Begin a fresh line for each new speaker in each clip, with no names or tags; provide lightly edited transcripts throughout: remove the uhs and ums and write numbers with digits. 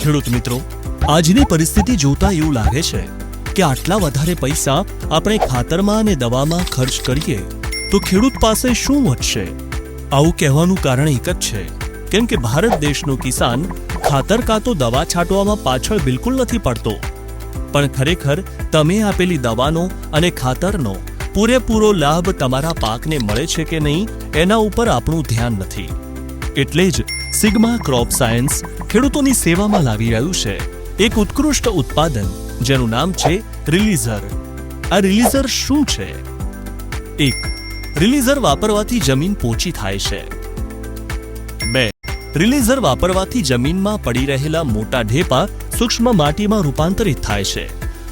ખેડૂત મિત્રો, આજની પરિસ્થિતિ જોતા એવું લાગે છે કે આટલા વધારે પૈસા આપણે ખાતરમાં અને દવામાં ખર્ચ કરીએ તો ખેડૂત પાસે શું વધશે? આવું કહેવાનું કારણ એક જ છે, કેમ કે ભારત દેશનો કિસાન ખાતર કાં તો દવા છાંટવામાં પાછળ બિલકુલ નથી પડતો, પણ ખરેખર તમે આપેલી દવાનો અને ખાતરનો પૂરેપૂરો લાભ તમારા પાકને મળે છે કે નહીં એના ઉપર આપણું ધ્યાન નથી. એટલે જ સિગ્મા ક્રોપ સાયન્સ ખેડૂતોની સેવામાં લાવી રહ્યું છે એક ઉત્કૃષ્ટ ઉત્પાદન જેનું નામ છે રિલીઝર. આ રિલીઝર શું છે? 1. રિલીઝર વાપરવાથી જમીન પોચી થાય છે. 2. રિલીઝર વાપરવાથી જમીનમાં પડી રહેલા મોટા ઢેપા સૂક્ષ્મ માટીમાં રૂપાંતરિત થાય છે,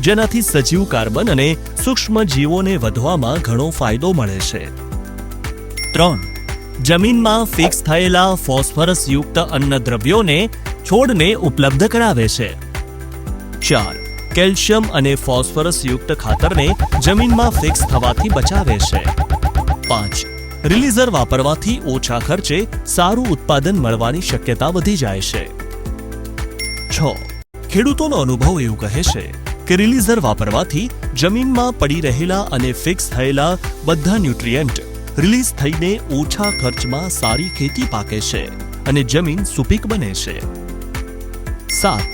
જેનાથી સજીવ કાર્બન અને સૂક્ષ્મ જીવોને વધવામાં ઘણો ફાયદો મળે છે. 3. જમીનમાં ફિક્સ થયેલા ફોસ્ફરસ યુક્ત અન્નદ્રવ્યોને છોડને ઉપલબ્ધ કરાવે છે. 4. કેલ્શિયમ અને ફોસ્ફરસ યુક્ત ખાતરને જમીનમાં ફિક્સ થવાથી બચાવે છે. 5. રિલીઝર વાપરવાથી ઓછા ખર્ચે સારું ઉત્પાદન મળવાની શક્યતા વધી જાય છે. 6. ખેડૂતોનો અનુભવ એવું કહે છે કે રિલીઝર વાપરવાથી જમીનમાં પડી રહેલા અને ફિક્સ થયેલા બધા ન્યુટ્રિયન્ટ રિલીઝ થઈને ઓછા ખર્ચમાં સારી ખેતી પાકે છે અને જમીન સુપીક બને છે. 7.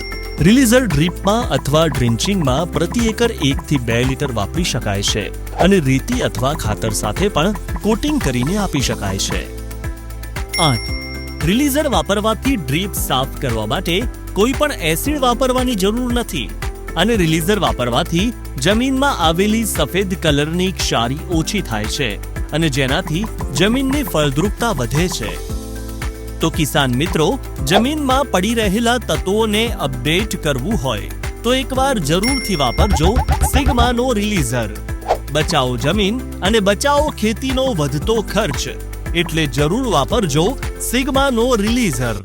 રિલીઝર ડ્રીપમાં અથવા ડ્રિન્ચિંગમાં પ્રતિ એકર 1 થી 2 લીટર વાપરી શકાય છે અને રેતી અથવા ખાતર સાથે પણ કોટિંગ કરીને આપી શકાય છે. 8. રિલીઝર વાપરવાથી ડ્રીપ સાફ કરવા માટે કોઈ પણ એસિડ વાપરવાની જરૂર નથી અને રિલીઝર વાપરવાથી જમીનમાં આવેલી સફેદ કલરની ક્ષારી ઓછી થાય છે અને જેનાથી જમીનની ફળદ્રુપતા વધે છે. તો કિસાન મિત્રો, જમીનમાં પડી રહેલા તત્વોને અપડેટ કરવું હોય તો એકવાર જરૂરથી વાપરજો સિગ્માનો રિલીઝર. બચાવો જમીન અને બચાવો ખેતીનો વધતો ખર્ચ, એટલે જરૂર વાપરજો સિગ્માનો રિલીઝર.